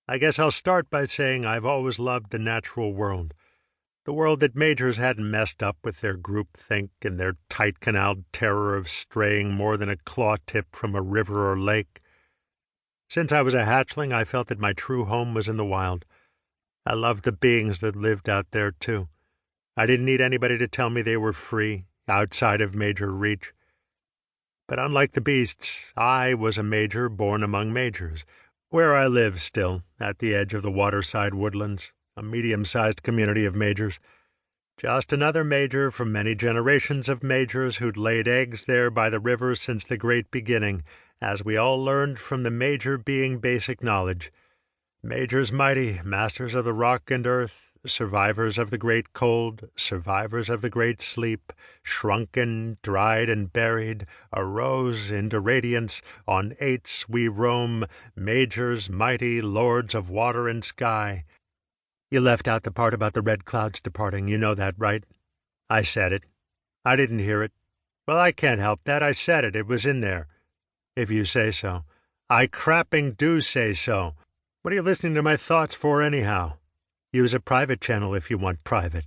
I guess I'll start by saying I've always loved the natural world. The world that majors hadn't messed up with their groupthink and their tight-canaled terror of straying more than a claw tip from a river or lake. Since I was a hatchling, I felt that my true home was in the wild. I loved the beings that lived out there, too. I didn't need anybody to tell me they were free, outside of major reach. But unlike the beasts, I was a major born among majors, where I live still, at the edge of the Waterside Woodlands, a medium-sized community of majors. Just another major from many generations of majors who'd laid eggs there by the river since the great beginning, as we all learned from the major being basic knowledge. Majors mighty, masters of the rock and earth, survivors of the great cold, survivors of the great sleep, shrunken, dried, and buried, arose into radiance. On eights we roam, majors mighty, lords of water and sky. You left out the part about the red clouds departing, you know that, right? I said it. I didn't hear it. Well, I can't help that. I said it. It was in there. If you say so. I crapping do say so. What are you listening to my thoughts for, anyhow? Use a private channel if you want private.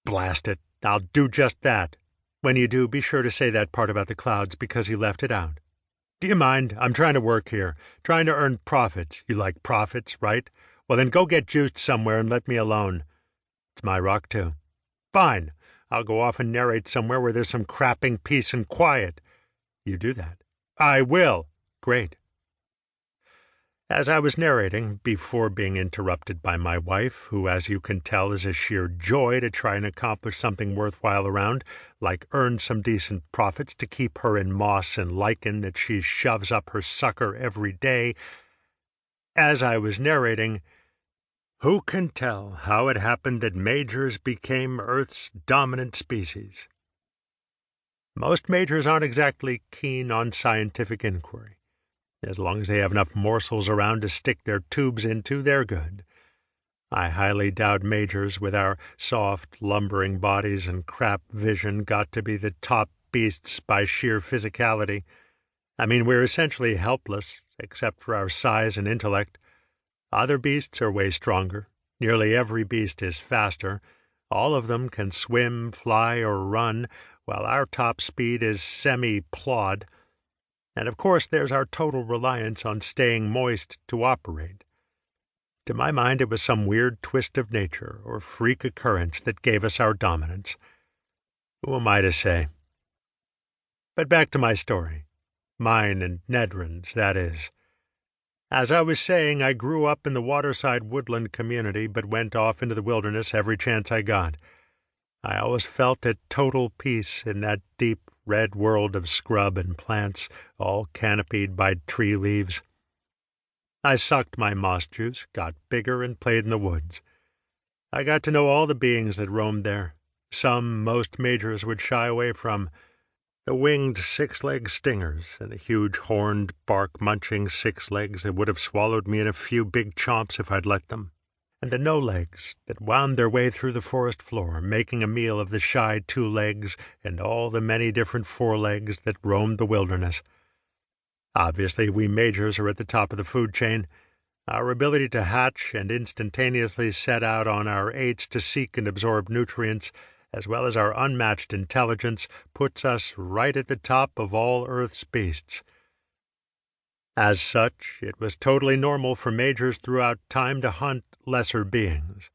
Blast it. I'll do just that. When you do, be sure to say that part about the clouds because you left it out. Do you mind? I'm trying to work here. Trying to earn profits. You like profits, right? Well, then go get juiced somewhere and let me alone. It's my rock, too. Fine. I'll go off and narrate somewhere where there's some crapping peace and quiet. You do that. I will. Great. As I was narrating, before being interrupted by my wife, who, as you can tell, is a sheer joy to try and accomplish something worthwhile around, like earn some decent profits to keep her in moss and lichen that she shoves up her sucker every day, as I was narrating, who can tell how it happened that majors became Earth's dominant species? Most majors aren't exactly keen on scientific inquiry. As long as they have enough morsels around to stick their tubes into, they're good. I highly doubt majors with our soft, lumbering bodies and crap vision got to be the top beasts by sheer physicality. I mean, we're essentially helpless, except for our size and intellect. Other beasts are way stronger. Nearly every beast is faster. All of them can swim, fly, or run, while our top speed is semi-plod. And of course there's our total reliance on staying moist to operate. To my mind, it was some weird twist of nature or freak occurrence that gave us our dominance. Who am I to say? But back to my story. Mine and Nedran's, that is. As I was saying, I grew up in the Waterside Woodland Community, but went off into the wilderness every chance I got. I always felt at total peace in that deep red world of scrub and plants, all canopied by tree leaves. I sucked my moss juice, got bigger, and played in the woods. I got to know all the beings that roamed there. Some most majors would shy away from. The winged six-legged stingers and the huge horned, bark-munching six-legs that would have swallowed me in a few big chomps if I'd let them. And the no-legs that wound their way through the forest floor, making a meal of the shy two-legs and all the many different four-legs that roamed the wilderness. Obviously, we majors are at the top of the food chain. Our ability to hatch and instantaneously set out on our eights to seek and absorb nutrients, as well as our unmatched intelligence, puts us right at the top of all Earth's beasts. As such, it was totally normal for majors throughout time to hunt lesser beings.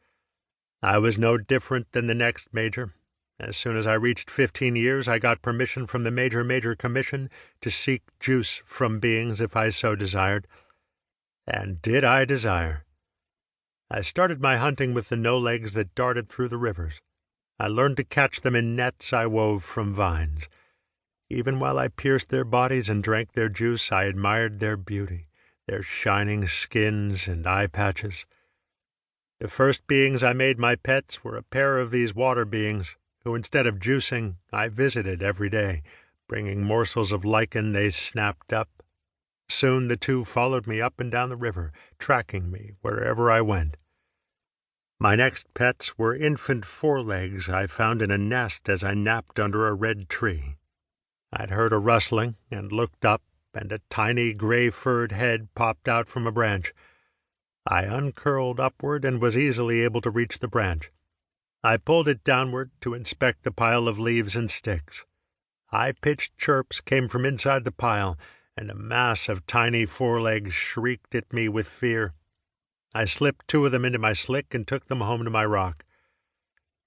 I was no different than the next major. As soon as I reached 15 years, I got permission from the Major Commission to seek juice from beings if I so desired. And did I desire? I started my hunting with the no-legs that darted through the rivers. I learned to catch them in nets I wove from vines. Even while I pierced their bodies and drank their juice, I admired their beauty, their shining skins and eye patches. The first beings I made my pets were a pair of these water beings, who instead of juicing, I visited every day, bringing morsels of lichen they snapped up. Soon the two followed me up and down the river, tracking me wherever I went. My next pets were infant forelegs I found in a nest as I napped under a red tree. I'd heard a rustling and looked up, and a tiny gray-furred head popped out from a branch. I uncurled upward and was easily able to reach the branch. I pulled it downward to inspect the pile of leaves and sticks. High-pitched chirps came from inside the pile, and a mass of tiny forelegs shrieked at me with fear. I slipped 2 of them into my slick and took them home to my rock.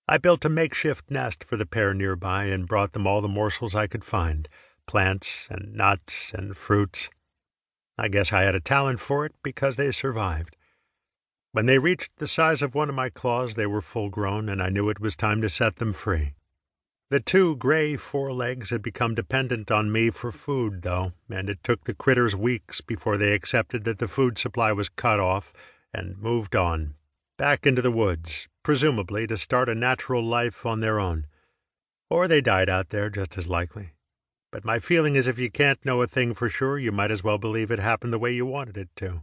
I built a makeshift nest for the pair nearby and brought them all the morsels I could find, plants and nuts and fruits. I guess I had a talent for it because they survived. When they reached the size of one of my claws, they were full-grown, and I knew it was time to set them free. The 2 gray forelegs had become dependent on me for food, though, and it took the critters weeks before they accepted that the food supply was cut off and moved on, back into the woods, presumably to start a natural life on their own. Or they died out there just as likely. But my feeling is if you can't know a thing for sure, you might as well believe it happened the way you wanted it to.